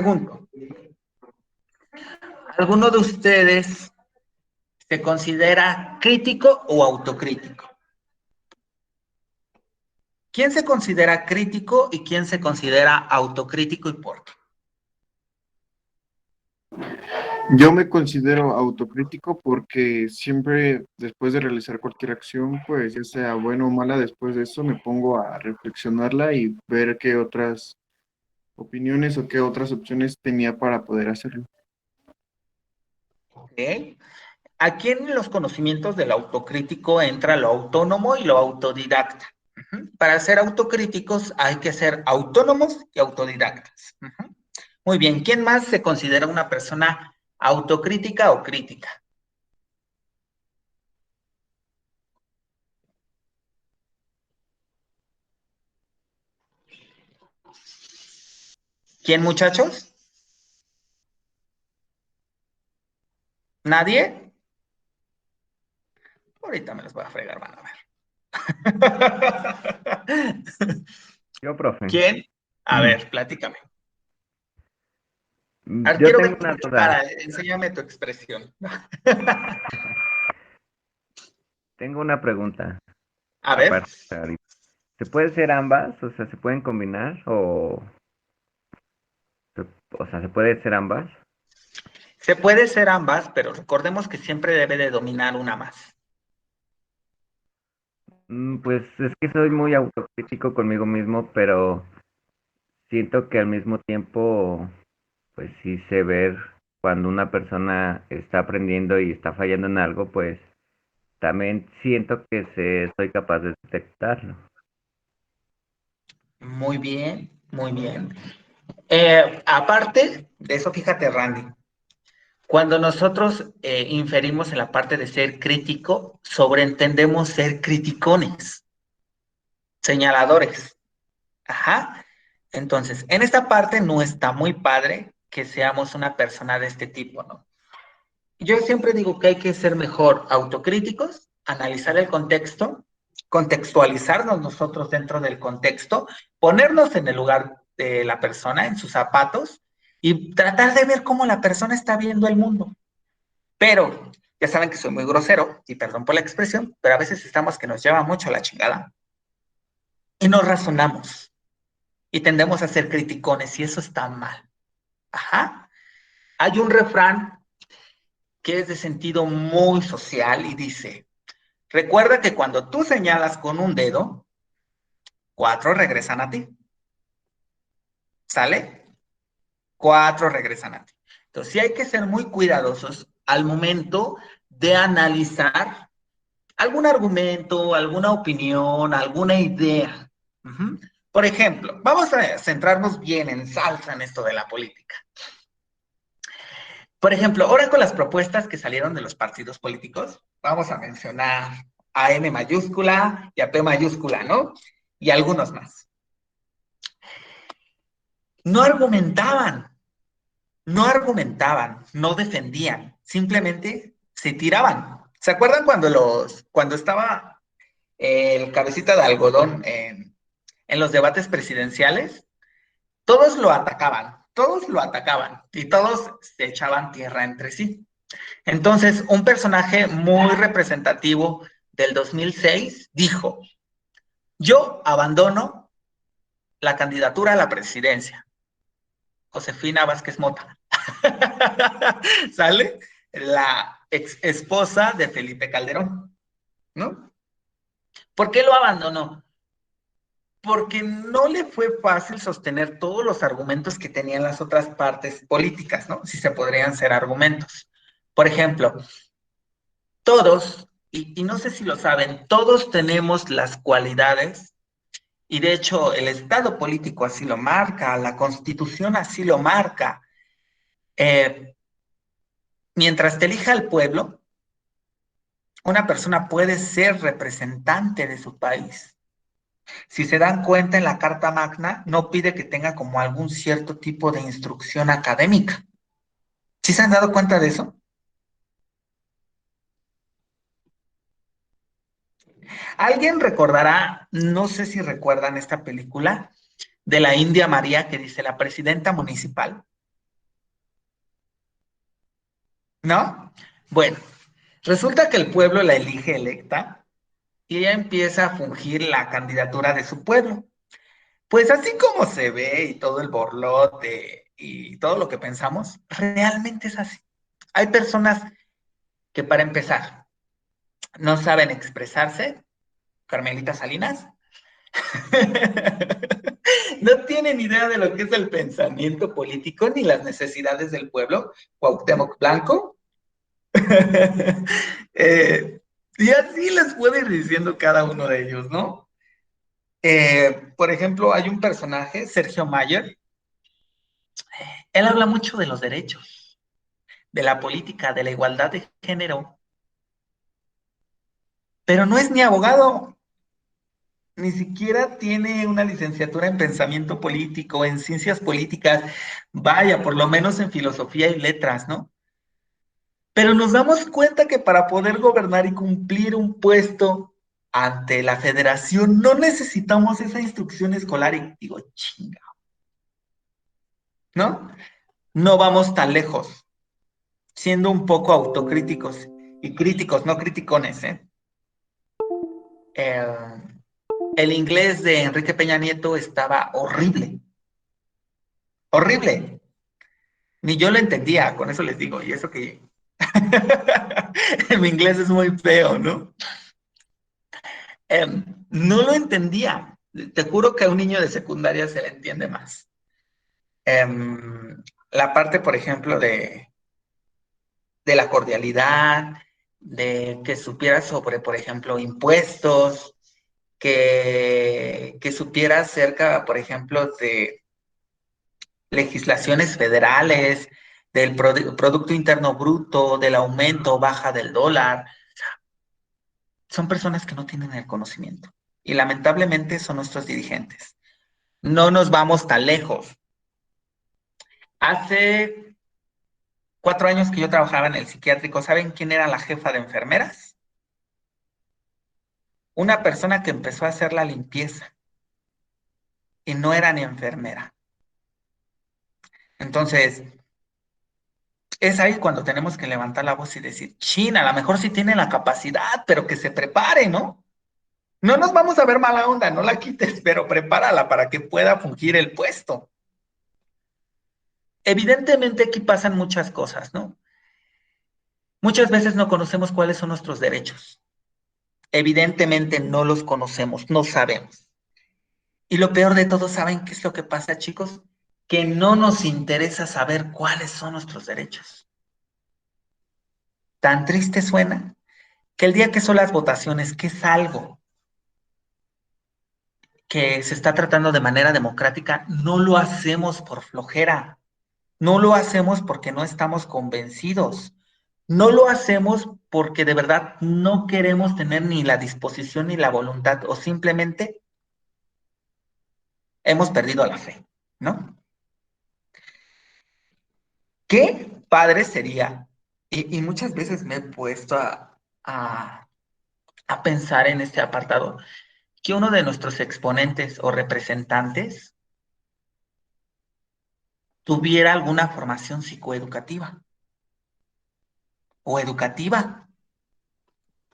Pregunto, ¿alguno de ustedes se considera crítico o autocrítico? ¿Quién se considera crítico y quién se considera autocrítico y por qué? Yo me considero autocrítico porque siempre después de realizar cualquier acción, pues ya sea buena o mala, después de eso me pongo a reflexionarla y ver qué otras opiniones o qué otras opciones tenía para poder hacerlo. ¿Ok? Aquí en los conocimientos del autocrítico entra lo autónomo y lo autodidacta. Para ser autocríticos hay que ser autónomos y autodidactas. Muy bien, ¿quién más se considera una persona autocrítica o crítica? ¿Quién, muchachos? ¿Nadie? Ahorita me los voy a fregar, van a ver. Yo, profe. ¿Quién? A ver, platícame. A ver, Yo quiero tengo ver una tu duda. cara, enséñame tu expresión. Tengo una pregunta. A ver, Aparte, ahorita. ¿Se puede ser ambas? O sea, ¿se pueden combinar? O sea, ¿se puede ser ambas? se puede ser ambas, pero recordemos que siempre debe de dominar una más. Pues es que soy muy autocrítico conmigo mismo, pero siento que al mismo tiempo, pues sí sé ver cuando una persona está aprendiendo y está fallando en algo, pues también siento que soy capaz de detectarlo. Muy bien, muy bien. Aparte de eso, fíjate, Randy, cuando nosotros inferimos en la parte de ser crítico, sobreentendemos ser criticones, señaladores. Ajá. Entonces, en esta parte no está muy padre que seamos una persona de este tipo, ¿no? Yo siempre digo que hay que ser mejor autocríticos, analizar el contexto, contextualizarnos nosotros dentro del contexto, ponernos en el lugar de la persona, en sus zapatos, y tratar de ver cómo la persona está viendo el mundo. Pero, ya saben que soy muy grosero, y perdón por la expresión, pero a veces estamos que nos lleva mucho la chingada, y no razonamos, y tendemos a ser criticones, y eso está mal. Ajá. Hay un refrán que es de sentido muy social y dice, recuerda que cuando tú señalas con un dedo, 4 regresan a ti. ¿Sale? 4 regresan a ti. Entonces, sí hay que ser muy cuidadosos al momento de analizar algún argumento, alguna opinión, alguna idea. Por ejemplo, vamos a centrarnos bien en salsa en esto de la política. Por ejemplo, ahora con las propuestas que salieron de los partidos políticos, vamos a mencionar a M mayúscula y a P mayúscula, ¿no? Y algunos más. No argumentaban, no defendían, simplemente se tiraban. ¿Se acuerdan cuando estaba el cabecita de algodón en los debates presidenciales? Todos lo atacaban y todos se echaban tierra entre sí. Entonces, un personaje muy representativo del 2006 dijo, yo abandono la candidatura a la presidencia. Josefina Vázquez Mota. ¿Sale? La ex esposa de Felipe Calderón, ¿no? ¿Por qué lo abandonó? Porque no le fue fácil sostener todos los argumentos que tenían las otras partes políticas, ¿no? Si se podrían ser argumentos. Por ejemplo, todos, y no sé si lo saben, todos tenemos las cualidades, y de hecho el Estado político así lo marca, la Constitución así lo marca. Eh, Mientras te elija el pueblo, una persona puede ser representante de su país. Si se dan cuenta en la Carta Magna, no pide que tenga como algún cierto tipo de instrucción académica. ¿Sí se han dado cuenta de eso? ¿Alguien recordará, no sé si recuerdan esta película, de la India María que dice la presidenta municipal? ¿no? Bueno, resulta que el pueblo la elige electa y ella empieza a fungir la candidatura de su pueblo. Pues así como se ve y todo el borlote y todo lo que pensamos, realmente es así. Hay personas que para empezar no saben expresarse, Carmelita Salinas, no tienen idea de lo que es el pensamiento político ni las necesidades del pueblo, Cuauhtémoc Blanco. Eh, y así les puedo ir diciendo cada uno de ellos, ¿no? Por ejemplo, hay un personaje, Sergio Mayer, él habla mucho de los derechos, de la política, de la igualdad de género, pero no es ni abogado, ni siquiera tiene una licenciatura en pensamiento político, en ciencias políticas, vaya, por lo menos en filosofía y letras, ¿no? Pero nos damos cuenta que para poder gobernar y cumplir un puesto ante la federación no necesitamos esa instrucción escolar y digo, chinga, ¿no? No vamos tan lejos, siendo un poco autocríticos y críticos, no criticones, ¿eh? Eh, el inglés de Enrique Peña Nieto estaba horrible, horrible. Ni yo lo entendía, con eso les digo, y eso que mi inglés es muy feo, ¿no? No lo entendía. Te juro que a un niño de secundaria se le entiende más. La parte, por ejemplo, de la cordialidad, de que supiera sobre, por ejemplo, impuestos, que supiera acerca, por ejemplo, de legislaciones federales, del Producto Interno Bruto, del aumento o baja del dólar. Son personas que no tienen el conocimiento y lamentablemente son nuestros dirigentes. No nos vamos tan lejos. Hace 4 años que yo trabajaba en el psiquiátrico, ¿saben quién era la jefa de enfermeras? Una persona que empezó a hacer la limpieza y no era ni enfermera. Entonces, es ahí cuando tenemos que levantar la voz y decir, China, a lo mejor sí tiene la capacidad, pero que se prepare, ¿no? No nos vamos a ver mala onda, no la quites, pero prepárala para que pueda fungir el puesto. Evidentemente aquí pasan muchas cosas, ¿no? Muchas veces no conocemos cuáles son nuestros derechos. Evidentemente no los conocemos, no sabemos. Y lo peor de todo, ¿saben qué es lo que pasa, chicos? Que no nos interesa saber cuáles son nuestros derechos. Tan triste suena que el día que son las votaciones, que es algo que se está tratando de manera democrática, no lo hacemos por flojera, no lo hacemos porque no estamos convencidos, no lo hacemos porque de verdad no queremos tener ni la disposición ni la voluntad o simplemente hemos perdido la fe, ¿no? ¿Qué padre sería? Y muchas veces me he puesto a, a pensar en este apartado, que uno de nuestros exponentes o representantes tuviera alguna formación psicoeducativa o educativa,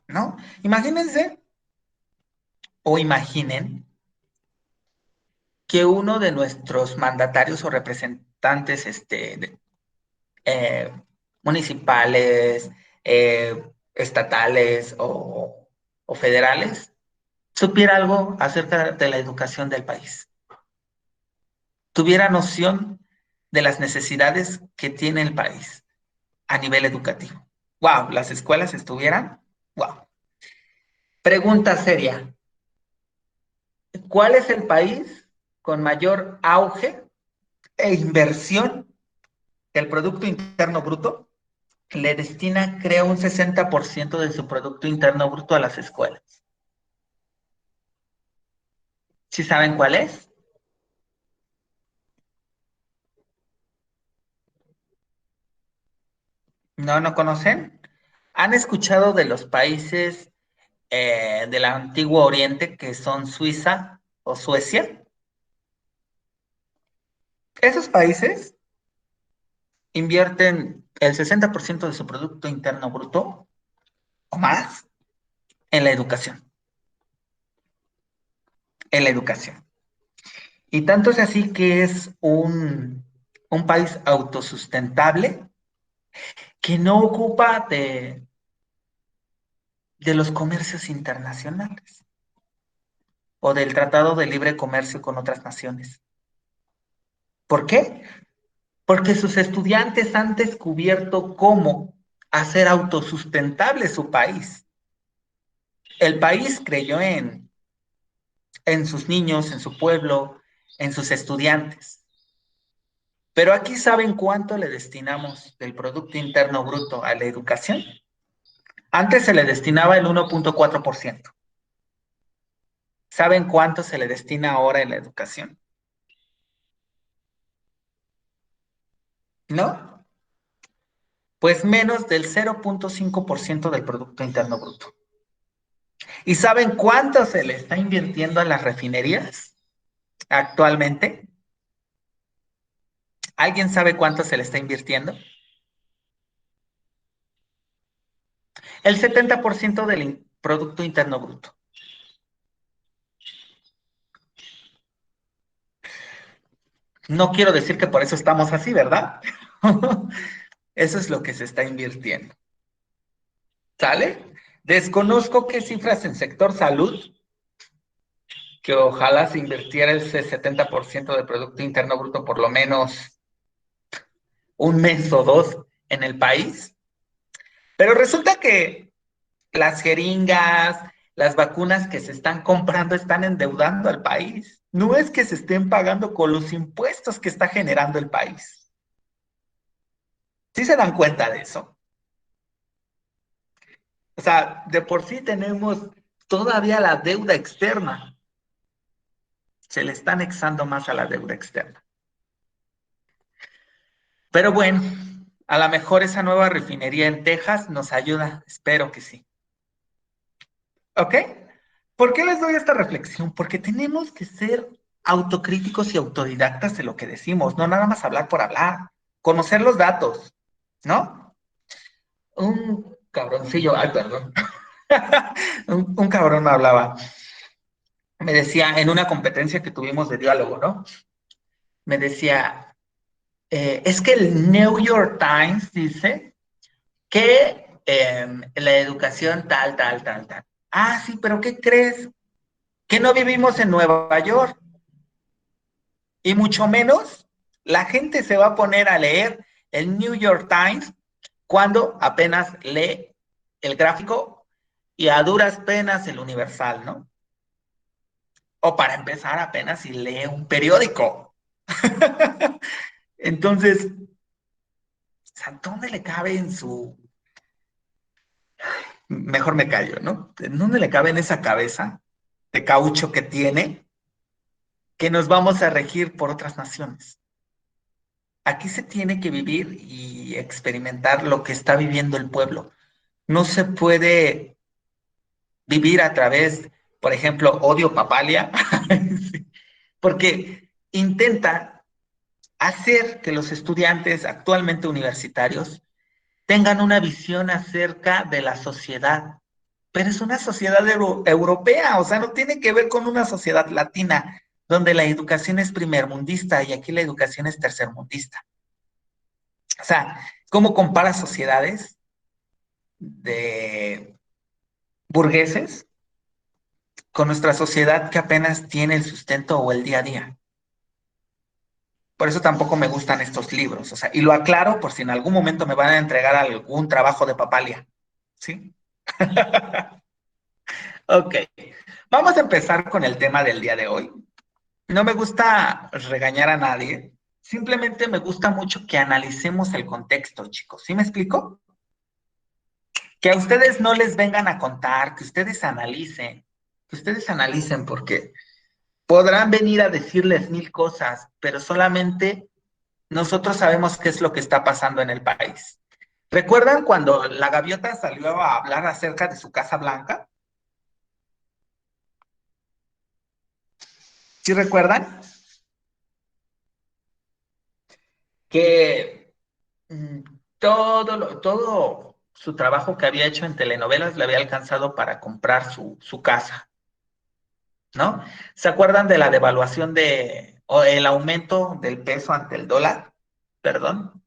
¿no? Imagínense o imaginen que uno de nuestros mandatarios o representantes eh, municipales, estatales o federales supiera algo acerca de la educación del país, tuviera noción de las necesidades que tiene el país a nivel educativo. Wow, las escuelas estuvieran, wow. Pregunta seria, ¿cuál es el país con mayor auge e inversión del Producto Interno Bruto? Le destina, creo, un 60% de su Producto Interno Bruto a las escuelas. ¿Sí saben cuál es? ¿No, no conocen? ¿Han escuchado de los países del antiguo Oriente que son Suiza o Suecia? Esos países invierten el 60% de su Producto Interno Bruto o más en la educación. En la educación. Y tanto es así que es un país autosustentable que no ocupa de los comercios internacionales o del Tratado de Libre Comercio con otras naciones. ¿Por qué? Porque sus estudiantes han descubierto cómo hacer autosustentable su país. El país creyó en sus niños, en su pueblo, en sus estudiantes. Pero aquí saben cuánto le destinamos del Producto Interno Bruto a la educación. Antes se le destinaba el 1.4%. ¿Saben cuánto se le destina ahora en la educación? ¿No? Pues menos del 0.5% del Producto Interno Bruto. ¿Y saben cuánto se le está invirtiendo a las refinerías actualmente? ¿Alguien sabe cuánto se le está invirtiendo? El 70% del Producto Interno Bruto. No quiero decir que por eso estamos así, ¿verdad? Eso es lo que se está invirtiendo. ¿Sale? Desconozco qué cifras en sector salud, que ojalá se invirtiera ese 70% del Producto Interno Bruto por lo menos un mes o dos en el país. Pero resulta que las jeringas, las vacunas que se están comprando están endeudando al país. No es que se estén pagando con los impuestos que está generando el país. ¿Sí se dan cuenta de eso? O sea, de por sí tenemos todavía la deuda externa. Se le está anexando más a la deuda externa. Pero bueno, a lo mejor esa nueva refinería en Texas nos ayuda. Espero que sí. ¿Ok? ¿Por qué les doy esta reflexión? Porque tenemos que ser autocríticos y autodidactas de lo que decimos, no nada más hablar por hablar, conocer los datos, ¿no? Un cabroncillo, ay, perdón, un cabrón me hablaba, me decía en una competencia que tuvimos de diálogo, ¿no? Me decía, es que el New York Times dice que la educación tal, tal, tal, tal. Ah, sí, pero ¿qué crees? Que no vivimos en Nueva York. Y mucho menos la gente se va a poner a leer el New York Times cuando apenas lee el gráfico y a duras penas el Universal, ¿no? O para empezar apenas si lee un periódico. Entonces, o sea, ¿dónde le cabe en su... Mejor me callo, ¿no? ¿Dónde le cabe en esa cabeza de caucho que tiene que nos vamos a regir por otras naciones? Aquí se tiene que vivir y experimentar lo que está viviendo el pueblo. No se puede vivir a través, por ejemplo, odio papalia, porque intenta hacer que los estudiantes actualmente universitarios tengan una visión acerca de la sociedad, pero es una sociedad europea, o sea, no tiene que ver con una sociedad latina, donde la educación es primermundista y aquí la educación es tercermundista. O sea, ¿cómo compara sociedades de burgueses con nuestra sociedad que apenas tiene el sustento o el día a día? Por eso tampoco me gustan estos libros, o sea, y lo aclaro por si en algún momento me van a entregar algún trabajo de papalia, ¿sí? Ok, vamos a empezar con el tema del día de hoy. No me gusta regañar a nadie, simplemente me gusta mucho que analicemos el contexto, chicos, ¿sí me explico? Que a ustedes no les vengan a contar, que ustedes analicen porque podrán venir a decirles mil cosas, pero solamente nosotros sabemos qué es lo que está pasando en el país. ¿Recuerdan cuando la gaviota salió a hablar acerca de su Casa Blanca? ¿Sí recuerdan? Que todo su trabajo que había hecho en telenovelas le había alcanzado para comprar su casa, ¿no? ¿Se acuerdan de la devaluación o el aumento del peso ante el dólar? Perdón.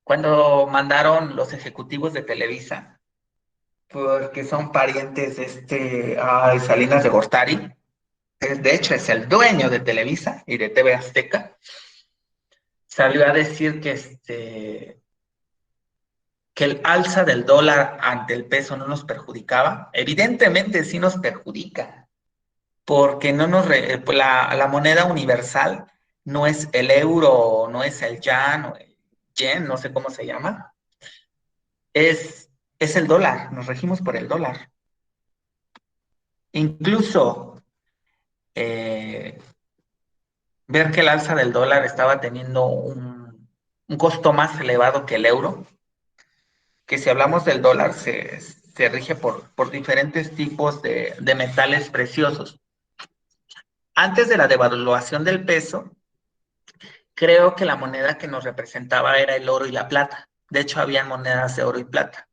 Cuando mandaron los ejecutivos de Televisa, porque son parientes de Salinas de Gortari, de hecho es el dueño de Televisa y de TV Azteca, salió a decir que el alza del dólar ante el peso no nos perjudicaba. Evidentemente sí nos perjudica, porque no pues la moneda universal no es el euro, no es el yan o el yen, no sé cómo se llama, es el dólar, nos regimos por el dólar. Incluso eh, ver que el alza del dólar estaba teniendo un costo más elevado que el euro, que si hablamos del dólar se rige por diferentes tipos de metales preciosos. Antes de la devaluación del peso, creo que la moneda que nos representaba era el oro y la plata. De hecho, habían monedas de oro y plata.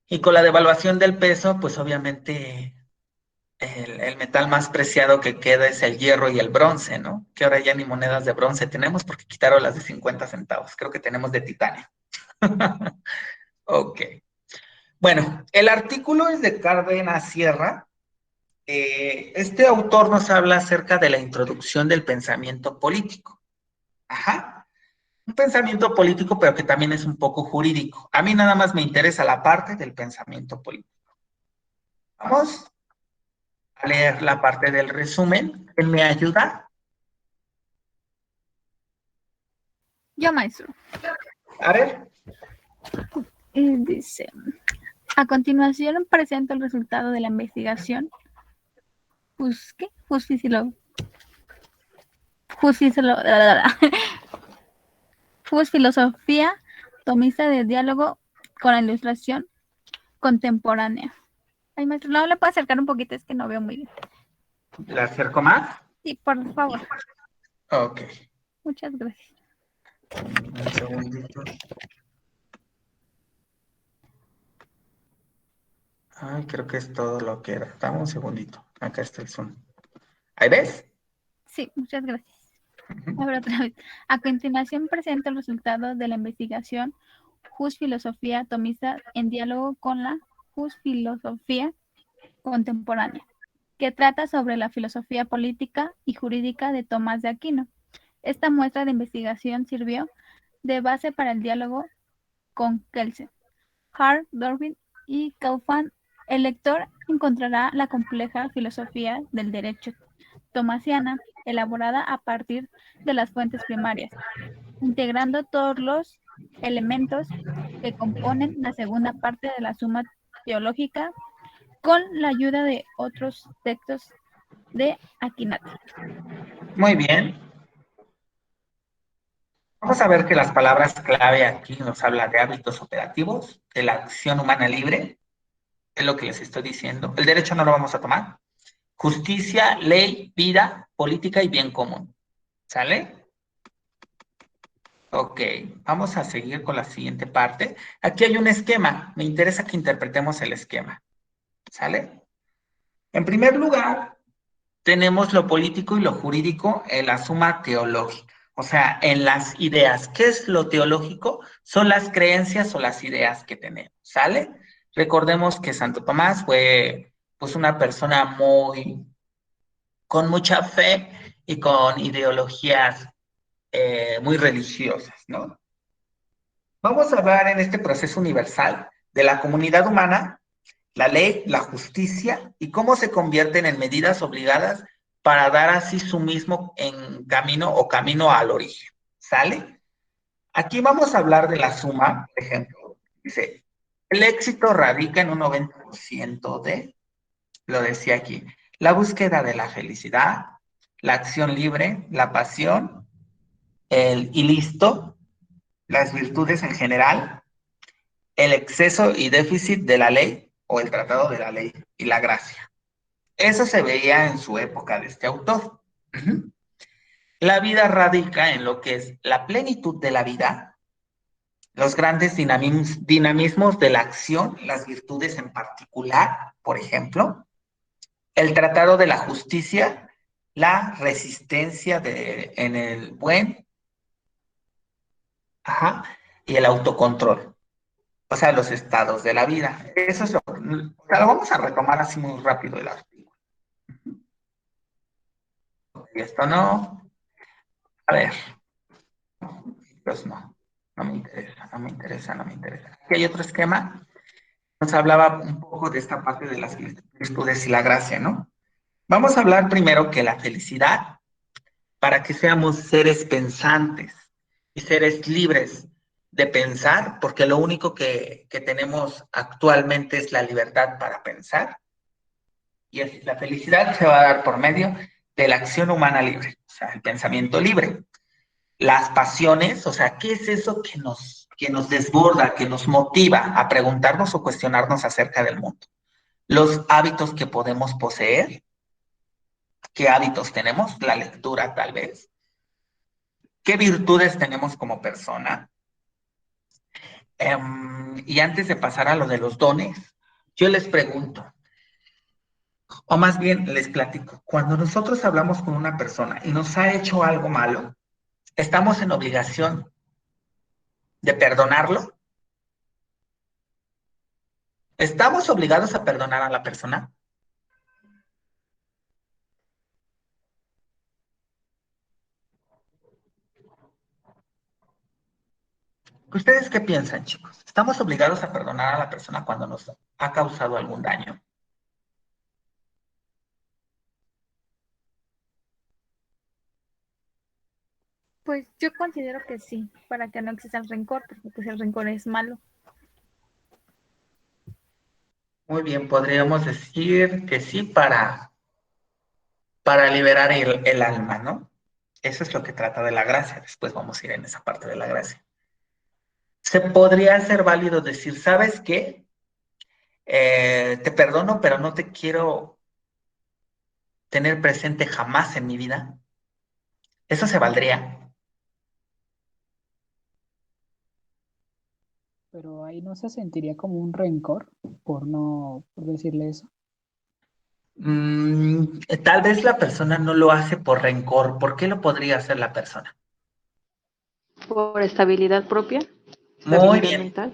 Y con la devaluación del peso, pues obviamente el metal más preciado que queda es el hierro y el bronce, ¿no? Que ahora ya ni monedas de bronce tenemos porque quitaron las de 50 centavos. Creo que tenemos de titanio. Ok. Bueno, el artículo es de Cárdenas Sierra. Este autor nos habla acerca de la introducción del pensamiento político. Ajá. Un pensamiento político, pero que también es un poco jurídico. A mí nada más me interesa la parte del pensamiento político. Vamos a leer la parte del resumen. ¿Quién me ayuda? Yo, maestro. A ver. Dice, a continuación presento el resultado de la investigación. ¿Qué? Filosofía tomista de diálogo con la ilustración contemporánea. Ay, maestro, ¿no le puedo acercar un poquito? Es que no veo muy bien. ¿La acerco más? Sí, por favor. Ok. Muchas gracias. Un segundito. Ay, creo que es todo lo que era. Dame un segundito. Acá está el Zoom. ¿Ahí ves? Sí, muchas gracias. A ver, otra vez. A continuación presento el resultado de la investigación Jus Filosofía Tomista en diálogo con la Jus Filosofía Contemporánea, que trata sobre la filosofía política y jurídica de Tomás de Aquino. Esta muestra de investigación sirvió de base para el diálogo con Kelsen, Hart, Darwin y Kaufman. El lector encontrará la compleja filosofía del derecho tomasiana, elaborada a partir de las fuentes primarias, integrando todos los elementos que componen la segunda parte de la Suma Teológica con la ayuda de otros textos de Aquinati. Muy bien. Vamos a ver que las palabras clave aquí nos habla de hábitos operativos, de la acción humana libre, es lo que les estoy diciendo. El derecho no lo vamos a tomar. Justicia, ley, vida, política y bien común. ¿Sale? Ok, vamos a seguir con la siguiente parte. Aquí hay un esquema. Me interesa que interpretemos el esquema. ¿Sale? En primer lugar, tenemos lo político y lo jurídico en la suma teológica, o sea, en las ideas. ¿Qué es lo teológico? Son las creencias o las ideas que tenemos, ¿sale? Recordemos que Santo Tomás fue pues una persona con mucha fe y con ideologías muy religiosas, ¿no? Vamos a hablar en este proceso universal de la comunidad humana, la ley, la justicia y cómo se convierten en medidas obligadas para dar así su mismo en camino o camino al origen. ¿Sale? Aquí vamos a hablar de la suma, por ejemplo. Dice, el éxito radica en un 90% lo decía aquí, la búsqueda de la felicidad, la acción libre, la pasión, el y listo, las virtudes en general, el exceso y déficit de la ley o el tratado de la ley y la gracia. Eso se veía en su época de este autor. La vida radica en lo que es la plenitud de la vida, los grandes dinamismos de la acción, las virtudes en particular, por ejemplo, el tratado de la justicia, la resistencia en el buen, ajá, y el autocontrol, o sea, los estados de la vida. Eso es o sea, lo vamos a retomar así muy rápido el artículo. Y esto no, a ver, pues no, no me interesa, no me interesa, no me interesa. Aquí hay otro esquema, nos hablaba un poco de esta parte de las virtudes y la gracia, ¿no? Vamos a hablar primero que la felicidad, para que seamos seres pensantes y seres libres de pensar, porque lo único que tenemos actualmente es la libertad para pensar, y la felicidad se va a dar por medio de la acción humana libre, o sea, el pensamiento libre. Las pasiones, o sea, ¿qué es eso que nos desborda, que nos motiva a preguntarnos o cuestionarnos acerca del mundo? Los hábitos que podemos poseer, ¿qué hábitos tenemos? La lectura, tal vez. ¿Qué virtudes tenemos como persona? Y antes de pasar a lo de los dones, yo les pregunto, o más bien les platico, cuando nosotros hablamos con una persona y nos ha hecho algo malo, ¿estamos en obligación de perdonarlo? ¿Estamos obligados a perdonar a la persona? ¿Ustedes qué piensan, chicos? ¿Estamos obligados a perdonar a la persona cuando nos ha causado algún daño? Pues yo considero que sí, para que no exista el rencor, porque pues el rencor es malo. Muy bien, podríamos decir que sí para liberar el alma, ¿no? Eso es lo que trata de la gracia. Después vamos a ir en esa parte de la gracia. Se podría hacer válido decir, ¿sabes qué? Te perdono, pero no te quiero tener presente jamás en mi vida. Eso se valdría. Pero ahí no se sentiría como un rencor por no por decirle eso. Tal vez la persona no lo hace por rencor. ¿Por qué lo podría hacer la persona? Por estabilidad propia, Muy estabilidad bien, mental.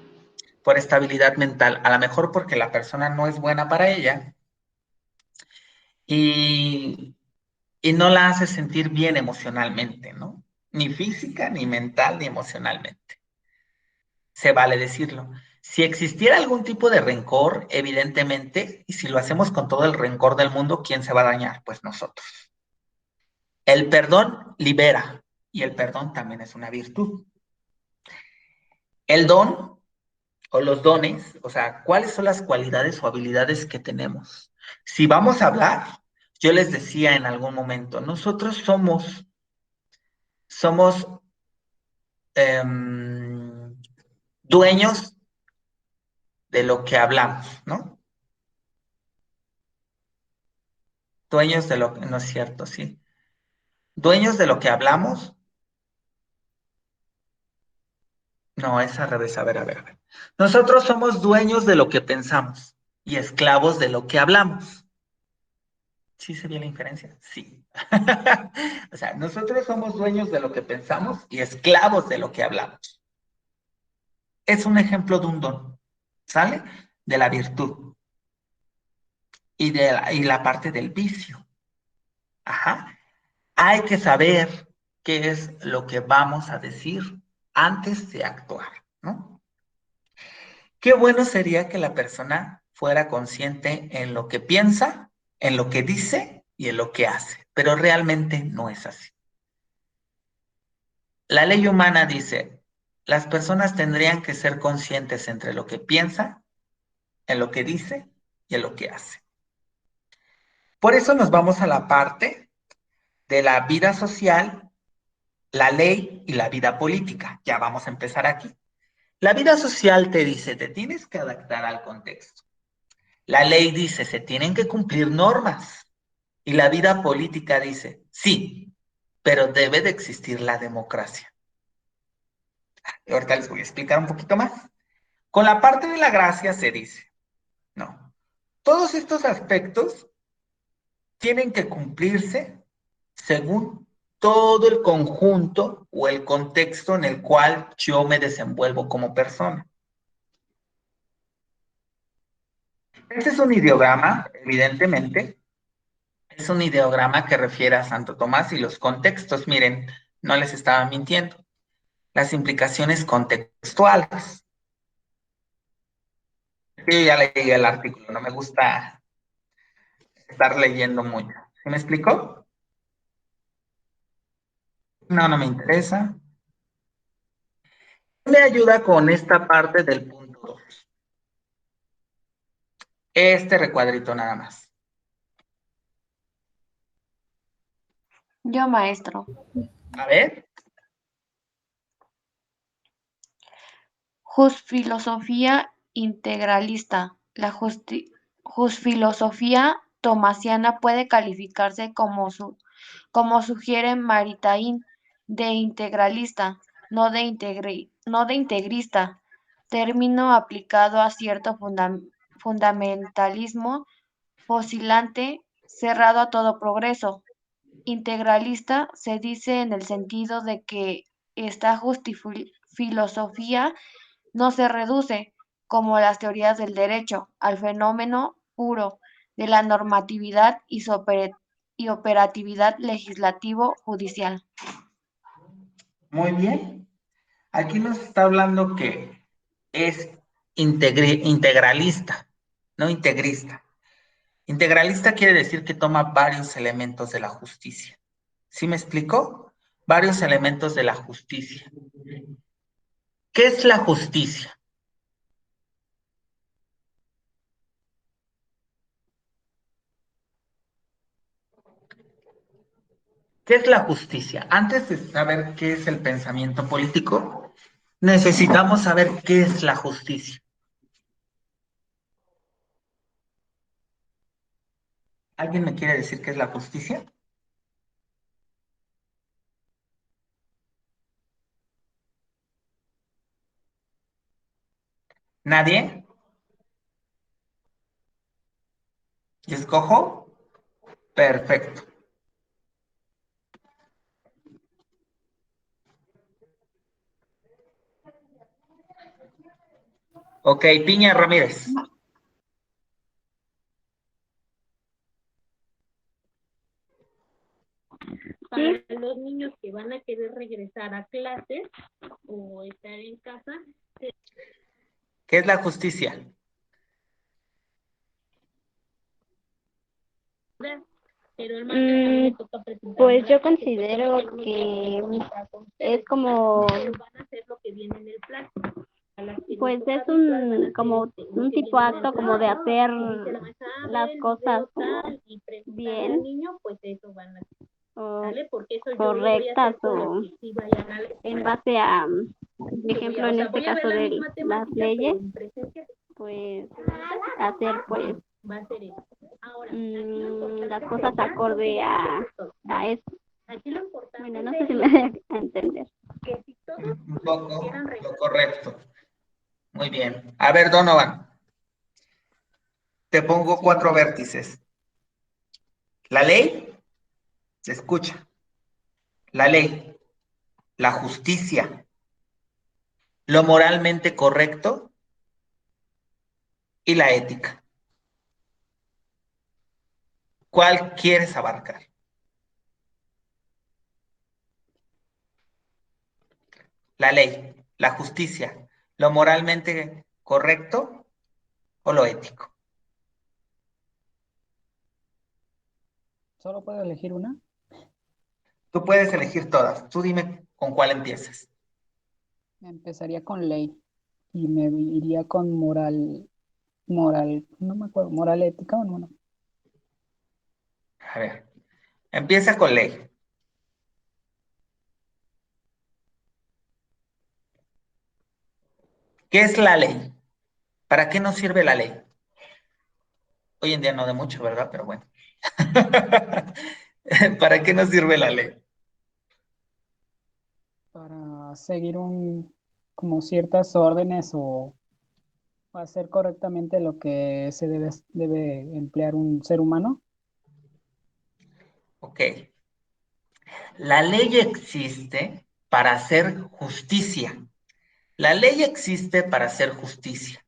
por estabilidad mental. A lo mejor porque la persona no es buena para ella y, y no la hace sentir bien emocionalmente, ¿no? Ni física, ni mental, ni emocionalmente. Se vale decirlo. Si existiera algún tipo de rencor, evidentemente, y si lo hacemos con todo el rencor del mundo, ¿quién se va a dañar? Pues nosotros. El perdón libera y el perdón también es una virtud. El don o los dones, o sea, ¿cuáles son las cualidades o habilidades que tenemos? Si vamos a hablar, yo les decía en algún momento, nosotros somos dueños de lo que hablamos, ¿no? Dueños de lo que, no es cierto, sí. Dueños de lo que hablamos, no, es al revés, a ver. Nosotros somos dueños de lo que pensamos y esclavos de lo que hablamos. ¿Sí se ve la inferencia? Sí. O sea, nosotros somos dueños de lo que pensamos y esclavos de lo que hablamos. Es un ejemplo de un don, ¿sale? De la virtud y la parte del vicio. Ajá. Hay que saber qué es lo que vamos a decir antes de actuar, ¿no? Qué bueno sería que la persona fuera consciente en lo que piensa, en lo que dice y en lo que hace, pero realmente no es así. La ley humana dice, las personas tendrían que ser conscientes entre lo que piensa, en lo que dice y en lo que hace. Por eso nos vamos a la parte de la vida social, la ley y la vida política. Ya vamos a empezar aquí. La vida social te dice, te tienes que adaptar al contexto. La ley dice, se tienen que cumplir normas. Y la vida política dice, sí, pero debe de existir la democracia. Y ahorita les voy a explicar un poquito más. Con la parte de la gracia se dice, no, todos estos aspectos tienen que cumplirse según todo el conjunto o el contexto en el cual yo me desenvuelvo como persona. Este es un ideograma, evidentemente. Es un ideograma que refiere a Santo Tomás y los contextos. Miren, no les estaba mintiendo. Las implicaciones contextuales. Yo ya leí el artículo, no me gusta estar leyendo mucho. ¿Sí me explicó? No, no me interesa. Me ayuda con esta parte del punto 2. Este recuadrito nada más. Yo, maestro. A ver. Jusfilosofía integralista. La jusfilosofía tomasiana puede calificarse como sugiere Maritain, de integralista, no de integrista, término aplicado a cierto fundamentalismo oscilante, cerrado a todo progreso. Integralista se dice en el sentido de que esta filosofía no se reduce, como las teorías del derecho, al fenómeno puro de la normatividad y su operatividad legislativo-judicial. Muy bien. Aquí nos está hablando que es integralista, no integrista. Integralista quiere decir que toma varios elementos de la justicia. ¿Sí me explicó? Varios elementos de la justicia. ¿Qué es la justicia? ¿Qué es la justicia? Antes de saber qué es el pensamiento político, necesitamos saber qué es la justicia. ¿Alguien me quiere decir qué es la justicia? ¿Nadie? ¿Y escojo? Perfecto. Ok, Piña Ramírez. Para los niños que van a querer regresar a clases o estar en casa. ¿Qué es la justicia? Pero el martes también le toca presentar Pues yo considero que es como, van a hacer lo que viene en el plan. pues es un como un tipo acto como de hacer las cosas como bien Pues eso van a o hacer, porque eso correctas o en base a, por ejemplo, en este caso de las leyes, pues hacer pues va a ser eso. Ahora, las cosas acorde a eso. aquí lo importante, Bueno, no sé si me voy a entender. que si todos Un poco lo correcto. Muy bien. A ver, Donovan. Te pongo 4 vértices. La ley se escucha. La ley, la justicia, lo moralmente correcto y la ética. ¿Cuál quieres abarcar? La ley, la justicia, lo moralmente correcto o lo ético. ¿Solo puedo elegir una? Tú puedes elegir todas. Tú dime con cuál empiezas. Empezaría con ley y me iría con moral, no me acuerdo, moral ética o no. A ver, empieza con ley. ¿Qué es la ley? ¿Para qué nos sirve la ley? Hoy en día no de mucho, ¿verdad? Pero bueno. ¿Para qué nos sirve la ley? seguir como ciertas órdenes o hacer correctamente lo que debe emplear un ser humano. Ok. La ley existe para hacer justicia. La ley existe para hacer justicia.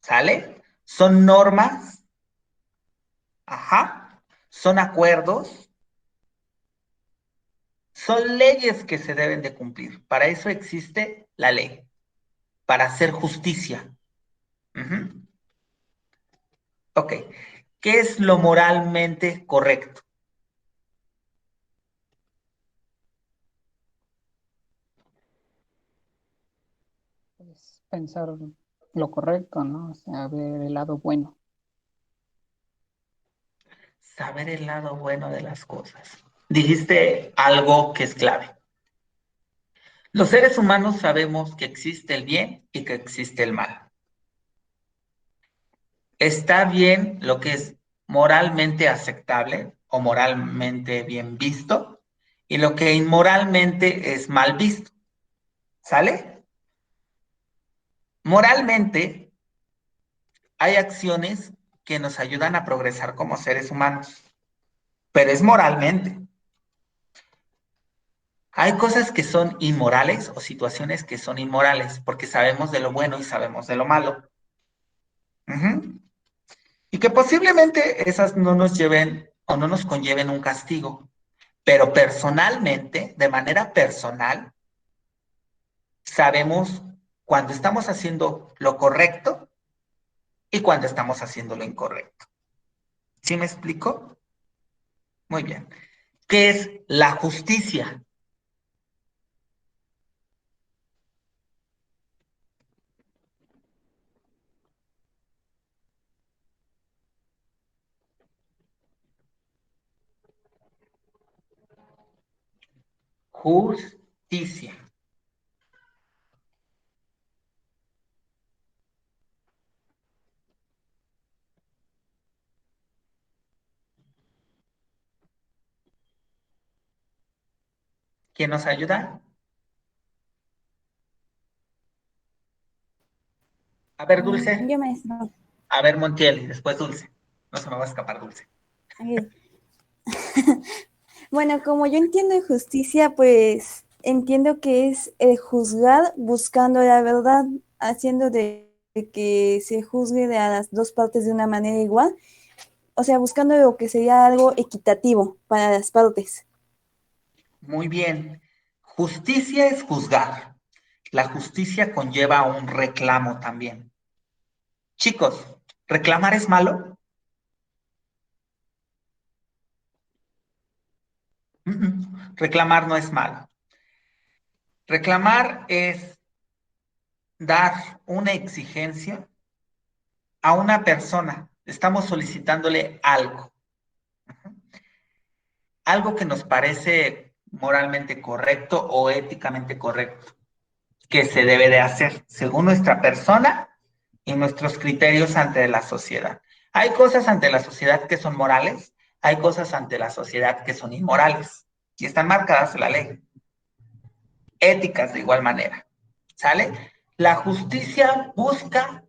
¿Sale? Son normas, ajá, son acuerdos, son leyes que se deben de cumplir. Para eso existe la ley, para hacer justicia. Ujú. Ok. ¿Qué es lo moralmente correcto? Pues, pensar lo correcto, ¿no? O sea, ver el lado bueno. Saber el lado bueno de las cosas. Dijiste algo que es clave. Los seres humanos sabemos que existe el bien y que existe el mal. Está bien lo que es moralmente aceptable o moralmente bien visto y lo que inmoralmente es mal visto. ¿Sale? Moralmente hay acciones que nos ayudan a progresar como seres humanos, pero es moralmente. Hay cosas que son inmorales o situaciones que son inmorales porque sabemos de lo bueno y sabemos de lo malo. Ujú. Y que posiblemente esas no nos lleven o no nos conlleven un castigo, pero personalmente, de manera personal, sabemos cuando estamos haciendo lo correcto y cuando estamos haciendo lo incorrecto. ¿Sí me explico? Muy bien. ¿Qué es la justicia? Justicia. ¿Quién nos ayuda? A ver, Dulce. Yo, maestro. A ver, Montiel, y después Dulce. No se me va a escapar Dulce. Ok. Bueno, como yo entiendo en justicia, pues entiendo que es el juzgar buscando la verdad, haciendo de que se juzgue a las dos partes de una manera igual, o sea, buscando lo que sería algo equitativo para las partes. Muy bien. Justicia es juzgar. La justicia conlleva un reclamo también. Chicos, ¿reclamar es malo? Reclamar no es malo. Reclamar es dar una exigencia a una persona. Estamos solicitándole algo. Algo que nos parece moralmente correcto o éticamente correcto, que se debe de hacer según nuestra persona y nuestros criterios ante la sociedad. Hay cosas ante la sociedad que son morales, hay cosas ante la sociedad que son inmorales y están marcadas en la ley. Éticas de igual manera. ¿Sale? La justicia busca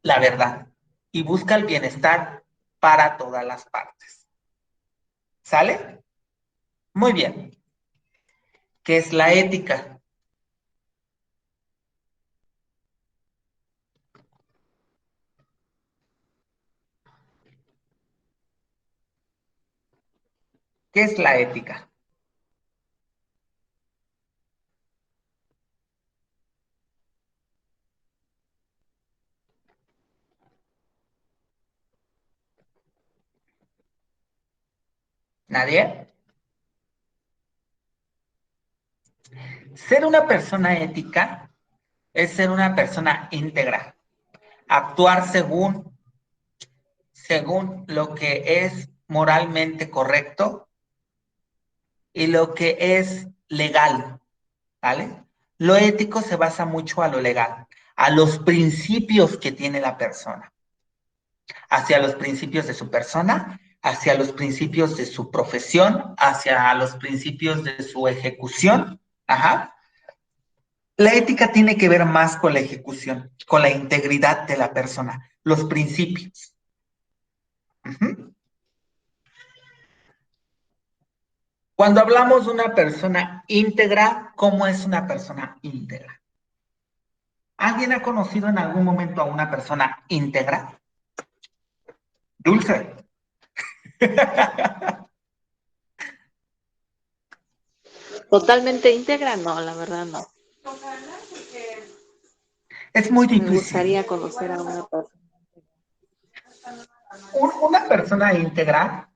la verdad y busca el bienestar para todas las partes. ¿Sale? Muy bien. ¿Qué es la ética? ¿Qué es la ética? ¿Nadie? Ser una persona ética es ser una persona íntegra, actuar según lo que es moralmente correcto y lo que es legal, ¿vale? Lo ético se basa mucho a lo legal, a los principios que tiene la persona, hacia los principios de su persona, hacia los principios de su profesión, hacia los principios de su ejecución, ajá, La ética tiene que ver más con la ejecución, con la integridad de la persona, los principios. Ujú. Cuando hablamos de una persona íntegra, ¿cómo es una persona íntegra? ¿Alguien ha conocido en algún momento a una persona íntegra? Dulce. Totalmente íntegra, no, la verdad no. Es muy Me difícil. gustaría conocer a una persona. Una persona íntegra,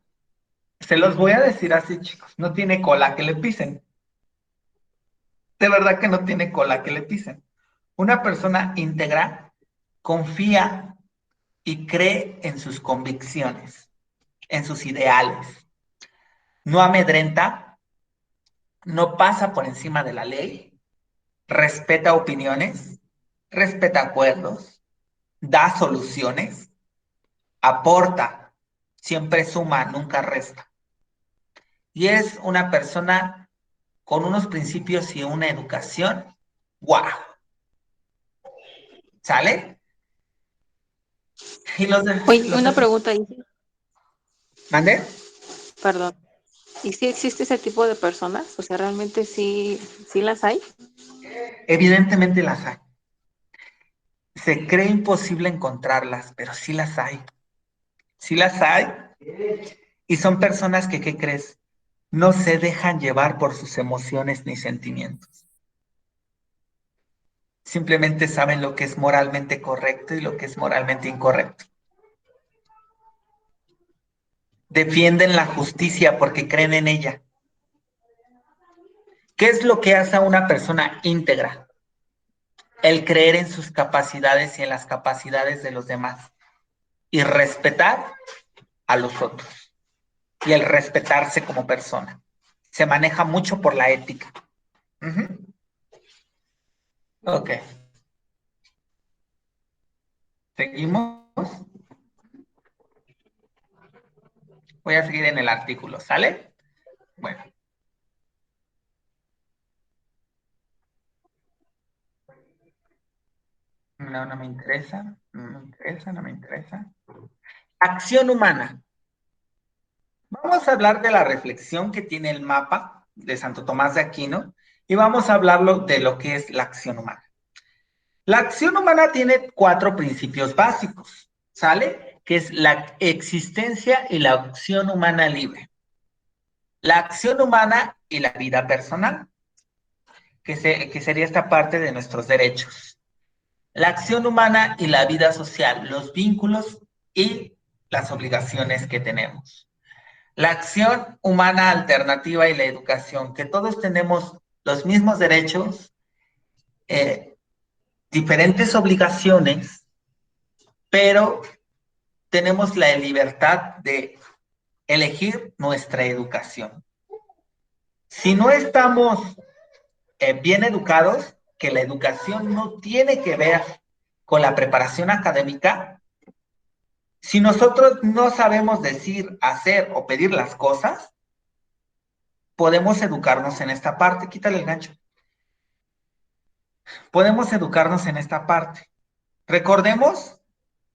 se los voy a decir así, chicos, no tiene cola que le pisen. De verdad que no tiene cola que le pisen. Una persona íntegra confía y cree en sus convicciones, en sus ideales. No amedrenta, no pasa por encima de la ley, respeta opiniones, respeta acuerdos, da soluciones, aporta, siempre suma, nunca resta. Y es una persona con unos principios y una educación, ¡guau! ¿Sale? Y Oye, una pregunta, ¿Mande? perdón. ¿Y si existe ese tipo de personas? O sea, ¿realmente sí las hay? Evidentemente las hay. Se cree imposible encontrarlas, pero sí las hay. Sí las hay. Y son personas que, ¿qué crees? No se dejan llevar por sus emociones ni sentimientos. Simplemente saben lo que es moralmente correcto y lo que es moralmente incorrecto. Defienden la justicia porque creen en ella. ¿Qué es lo que hace a una persona íntegra? El creer en sus capacidades y en las capacidades de los demás. Y respetar a los otros. Y el respetarse como persona. Se maneja mucho por la ética. Uh-huh. Ok. Seguimos. Voy a seguir en el artículo, ¿sale? Bueno. No, no me interesa. No me interesa. Acción humana. Vamos a hablar de la reflexión que tiene el mapa de Santo Tomás de Aquino y vamos a hablar de lo que es la acción humana. La acción humana tiene 4 principios básicos, ¿sale? Que es la existencia y la acción humana libre. La acción humana y la vida personal, que sería esta parte de nuestros derechos. La acción humana y la vida social, los vínculos y las obligaciones que tenemos. La acción humana alternativa y la educación, que todos tenemos los mismos derechos, diferentes obligaciones, pero tenemos la libertad de elegir nuestra educación. Si no estamos bien educados, que la educación no tiene que ver con la preparación académica, si nosotros no sabemos decir, hacer o pedir las cosas, podemos educarnos en esta parte. Quítale el gancho. Podemos educarnos en esta parte. Recordemos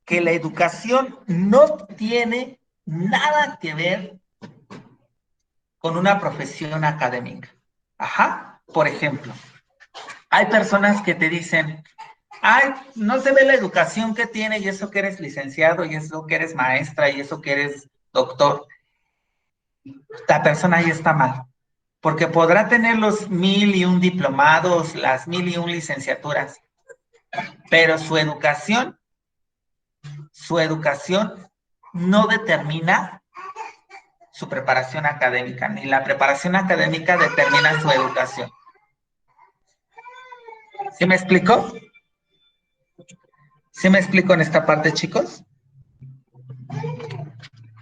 que la educación no tiene nada que ver con una profesión académica. Ajá. Por ejemplo, hay personas que te dicen, ay, no se ve la educación que tiene y eso que eres licenciado y eso que eres maestra y eso que eres doctor. La persona ahí está mal, porque podrá tener los 1001 diplomados, las 1001 licenciaturas, pero su educación no determina su preparación académica, ni la preparación académica determina su educación. ¿Sí me explico? ¿Sí me explico en esta parte, chicos?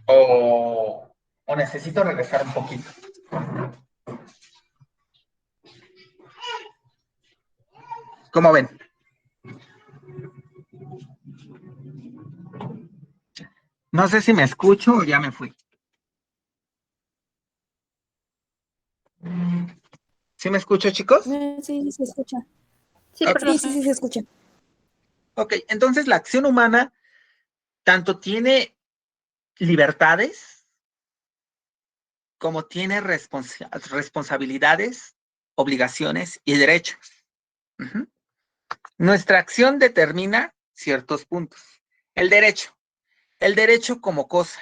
¿O necesito regresar un poquito? ¿Cómo ven? No sé si me escucho o ya me fui. ¿Sí me escucho, chicos? Sí, se escucha. Sí, Ok. perdón. Sí, se escucha. Ok, entonces la acción humana tanto tiene libertades como tiene responsabilidades, obligaciones y derechos. Ujú. Nuestra acción determina ciertos puntos. El derecho. El derecho como cosa.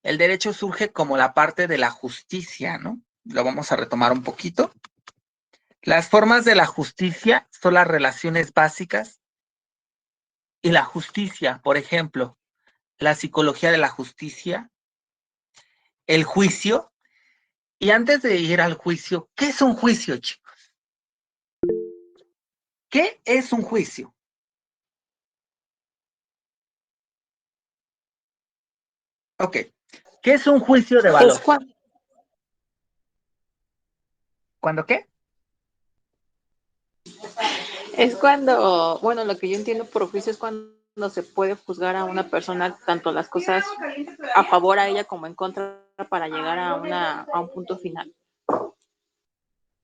El derecho surge como la parte de la justicia, ¿no? Lo vamos a retomar un poquito. Las formas de la justicia son las relaciones básicas y la justicia, por ejemplo, la psicología de la justicia, el juicio. Y antes de ir al juicio, ¿qué es un juicio, chicos? ¿Qué es un juicio? Ok. ¿Qué es un juicio de valor? Es cuando, ¿Cuándo qué? bueno, lo que yo entiendo por juicio es cuando se puede juzgar a una persona, tanto las cosas a favor a ella como en contra, para llegar a un punto final.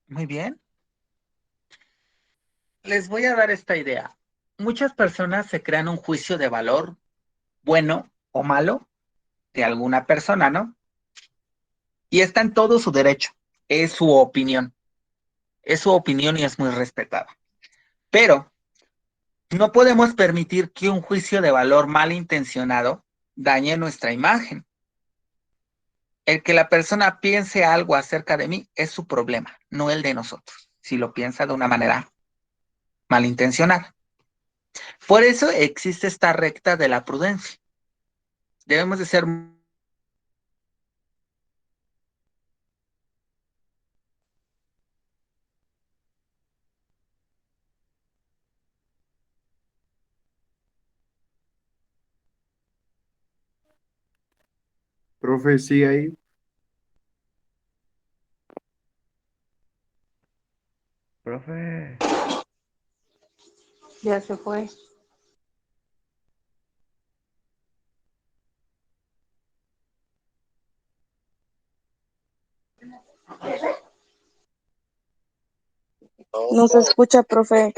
Muy bien. Les voy a dar esta idea. Muchas personas se crean un juicio de valor, bueno o malo, de alguna persona, ¿no? Y está en todo su derecho. Es su opinión. Es su opinión y es muy respetada. Pero no podemos permitir que un juicio de valor malintencionado dañe nuestra imagen. El que la persona piense algo acerca de mí es su problema, no el de nosotros, si lo piensa de una manera malintencionada. Por eso existe esta recta de la prudencia. Debemos de ser Profe, sí, ahí. Profe, Ya se fue. No se escucha, profe.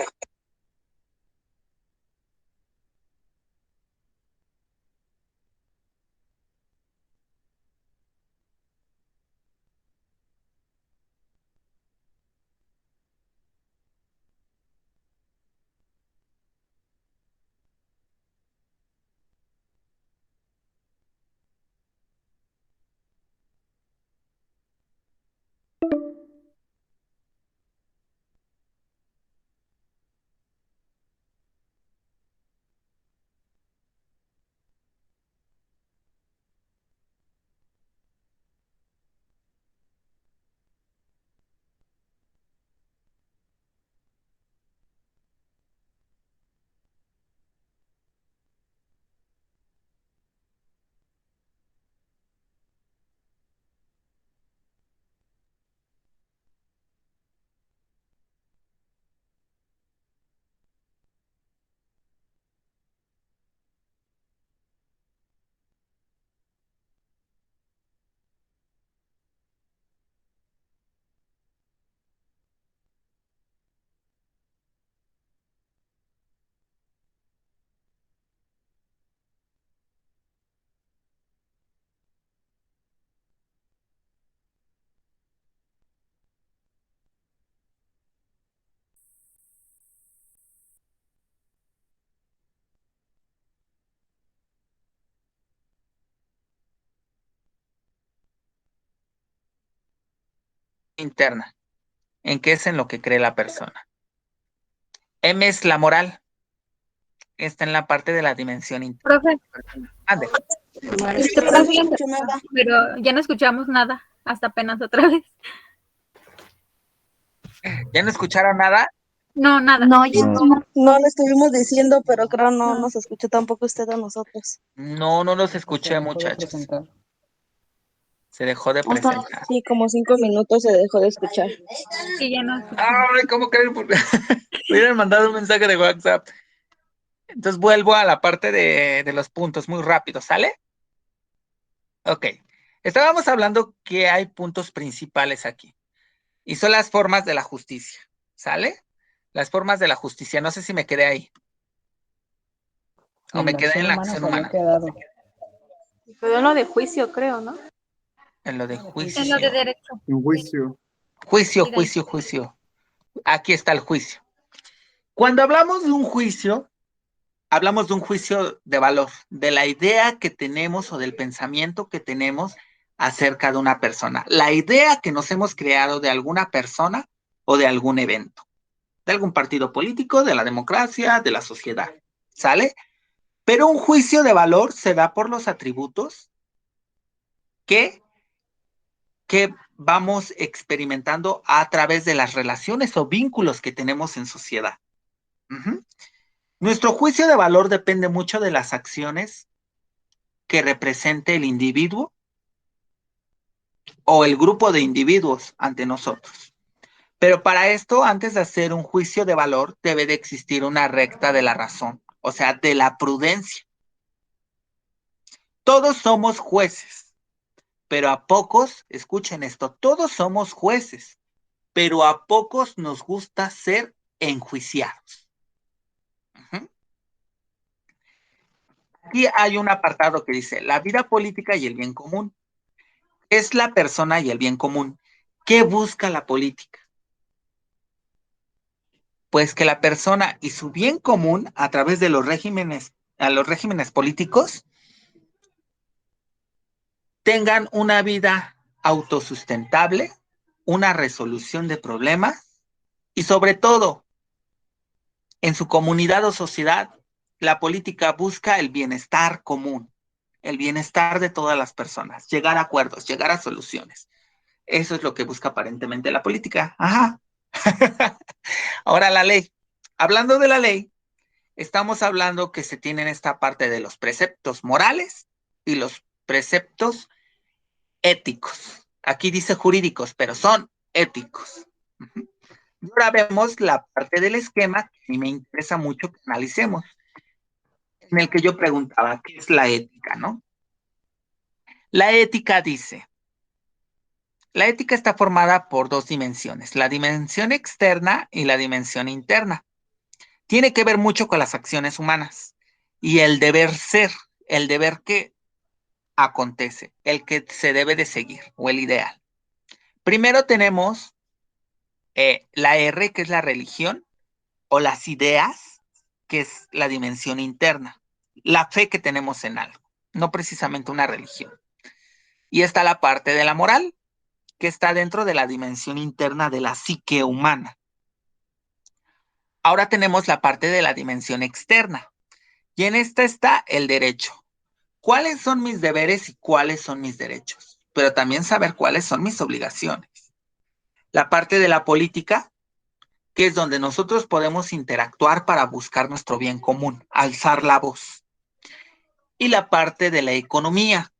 interna, en qué es en lo que cree la persona. M es la moral, está en la parte de la dimensión interna. Profe, Ande. No profe, se escucha nada. pero ya no escuchamos nada, hasta apenas otra vez. ¿Ya no escucharon nada? No, nada. No, ya no. no. No lo estuvimos diciendo, pero creo no nos escuchó tampoco usted a nosotros. No, no los Se escuché, dejó de muchachos. presentar. Se dejó de Hasta presentar. Sí, como 5 minutos se dejó de escuchar. Sí, ya no escuchamos. Ay, ¿cómo creen? Me hubieran mandado un mensaje de WhatsApp. Entonces vuelvo a la parte de los puntos muy rápido, ¿sale? Ok. Estábamos hablando que hay puntos principales aquí. Y son las formas de la justicia, ¿sale? Las formas de la justicia. No sé si me quedé ahí. O En me la quedé acción en la humana acción se había humana. quedado. Pero lo de juicio, creo, ¿no? En lo de No, de juicio. En lo de derecho. En juicio. Juicio, Sí, del- juicio, juicio. Aquí está el juicio. Cuando hablamos de un juicio, hablamos de un juicio de valor, de la idea que tenemos o del pensamiento que tenemos acerca de una persona. La idea que nos hemos creado de alguna persona o de algún evento, de algún partido político, de la democracia, de la sociedad. ¿Sale? Pero un juicio de valor se da por los atributos que, que vamos experimentando a través de las relaciones o vínculos que tenemos en sociedad. Ujú. Nuestro juicio de valor depende mucho de las acciones que represente el individuo o el grupo de individuos ante nosotros. Pero para esto, antes de hacer un juicio de valor, debe de existir una recta de la razón, o sea, de la prudencia. Todos somos jueces, pero a pocos, escuchen esto, todos somos jueces, pero a pocos nos gusta ser enjuiciados. Ujú. Aquí hay un apartado que dice, la vida política y el bien común. Es la persona y el bien común. ¿Qué busca la política? Pues que la persona y su bien común a través de a los regímenes políticos, tengan una vida autosustentable, una resolución de problemas y sobre todo, en su comunidad o sociedad, la política busca el bienestar común, el bienestar de todas las personas, llegar a acuerdos, llegar a soluciones. Eso es lo que busca aparentemente la política. Ajá. Ahora la ley. Hablando de la ley, estamos hablando que se tienen esta parte de los preceptos morales y los preceptos éticos. Aquí dice jurídicos, pero son éticos. Uh-huh. Y ahora vemos la parte del esquema que a mí me interesa mucho que analicemos, en el que yo preguntaba, ¿qué es la ética, no? La ética dice, la ética está formada por dos dimensiones, la dimensión externa y la dimensión interna. Tiene que ver mucho con las acciones humanas y el deber ser, el deber que acontece, el que se debe de seguir o el ideal. Primero tenemos la R, que es la religión, o las ideas, que es la dimensión interna, la fe que tenemos en algo, no precisamente una religión. Y está la parte de la moral, que está dentro de la dimensión interna de la psique humana. Ahora tenemos la parte de la dimensión externa, y en esta está el derecho. ¿Cuáles son mis deberes y cuáles son mis derechos? Pero también saber cuáles son mis obligaciones. La parte de la política, que es donde nosotros podemos interactuar para buscar nuestro bien común, alzar la voz. Y la parte de la economía,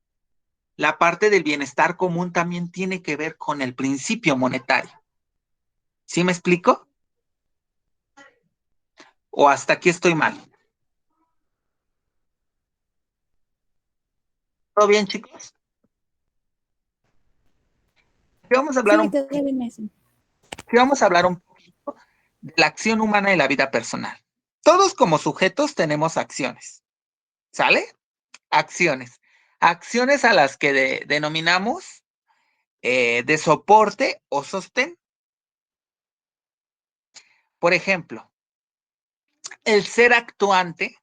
la parte del bienestar común también tiene que ver con el principio monetario. ¿Sí me explico? ¿O hasta aquí estoy mal? ¿Todo bien, chicos? Vamos a hablar Sí, quedó bien eso. vamos a hablar un poquito de la acción humana y la vida personal. Todos como sujetos tenemos acciones, ¿sale? Acciones. Acciones a las que denominamos de soporte o sostén. Por ejemplo, el ser actuante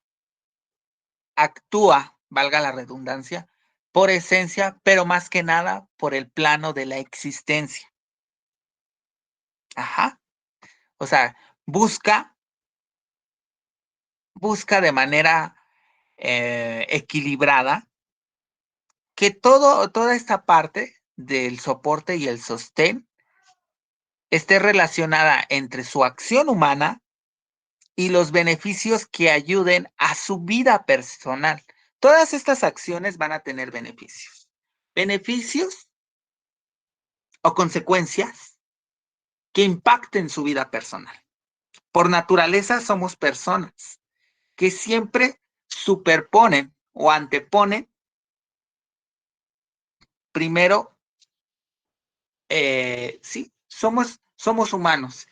actúa, valga la redundancia, por esencia, pero más que nada por el plano de la existencia. Ajá. O sea, busca de manera equilibrada que toda esta parte del soporte y el sostén esté relacionada entre su acción humana y los beneficios que ayuden a su vida personal. Todas estas acciones van a tener beneficios. Beneficios o consecuencias que impacten su vida personal. Por naturaleza somos personas que siempre superponen o anteponen primero, sí, somos humanos.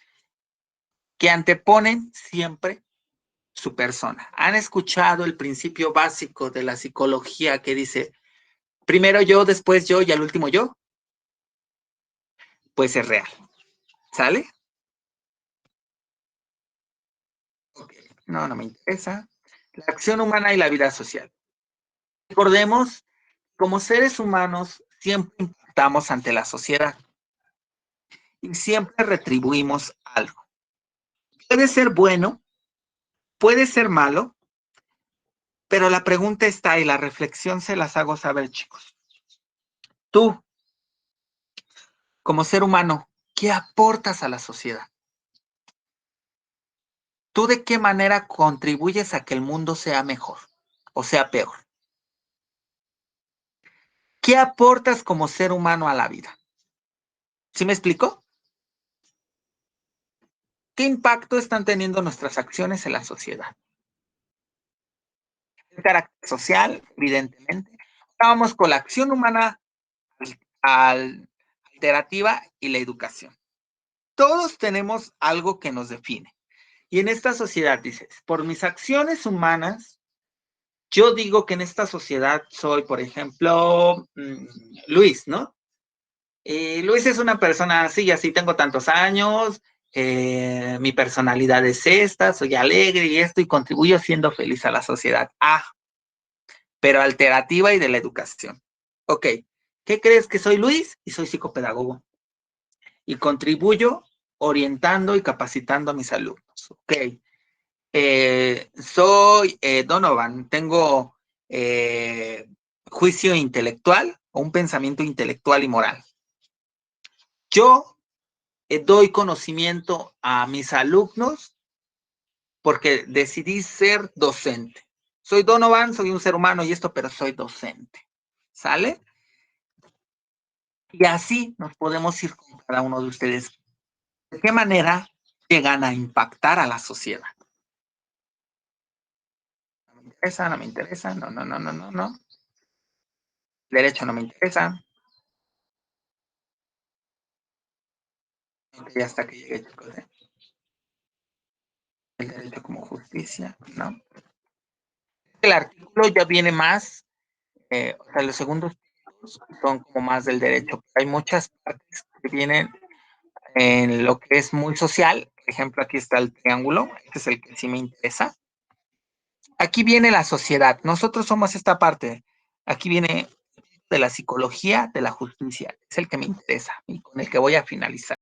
que anteponen siempre su persona. ¿Han escuchado el principio básico de la psicología que dice, primero yo, después yo y al último yo? Pues es real. ¿Sale? Okay. No, no me interesa. La acción humana y la vida social. Recordemos, como seres humanos, siempre impactamos ante la sociedad y siempre retribuimos algo. Puede ser bueno, puede ser malo, pero la pregunta está y la reflexión se las hago saber, chicos. Tú, como ser humano, ¿qué aportas a la sociedad? ¿Tú de qué manera contribuyes a que el mundo sea mejor o sea peor? ¿Qué aportas como ser humano a la vida? ¿Sí me explico? ¿Qué impacto están teniendo nuestras acciones en la sociedad? El carácter social, evidentemente. Vamos con la acción humana alterativa y la educación. Todos tenemos algo que nos define. Y en esta sociedad dices, por mis acciones humanas, yo digo que en esta sociedad soy, por ejemplo, Luis, ¿no? Luis es una persona así, así tengo tantos años, mi personalidad es esta, soy alegre y esto, y contribuyo siendo feliz a la sociedad. Pero alterativa y de la educación. Ok, ¿qué crees que soy Luis? Y soy psicopedagogo. Y contribuyo orientando y capacitando a mis alumnos. Ok, soy Donovan, tengo juicio intelectual o un pensamiento intelectual y moral. Yo doy conocimiento a mis alumnos porque decidí ser docente. Soy Donovan, soy un ser humano y esto, pero soy docente. ¿Sale? Y así nos podemos ir con cada uno de ustedes. ¿De qué manera llegan a impactar a la sociedad? No me interesa, no me interesa, no. Derecho no me interesa. Ya hasta que llegue, chicos. El derecho como justicia, ¿no? El artículo ya viene más, o sea, los segundos son como más del derecho. Hay muchas partes que vienen en lo que es muy social. Por ejemplo, aquí está el triángulo, este es el que sí me interesa. Aquí viene la sociedad, nosotros somos esta parte. Aquí viene de la psicología de la justicia, es el que me interesa y con el que voy a finalizar.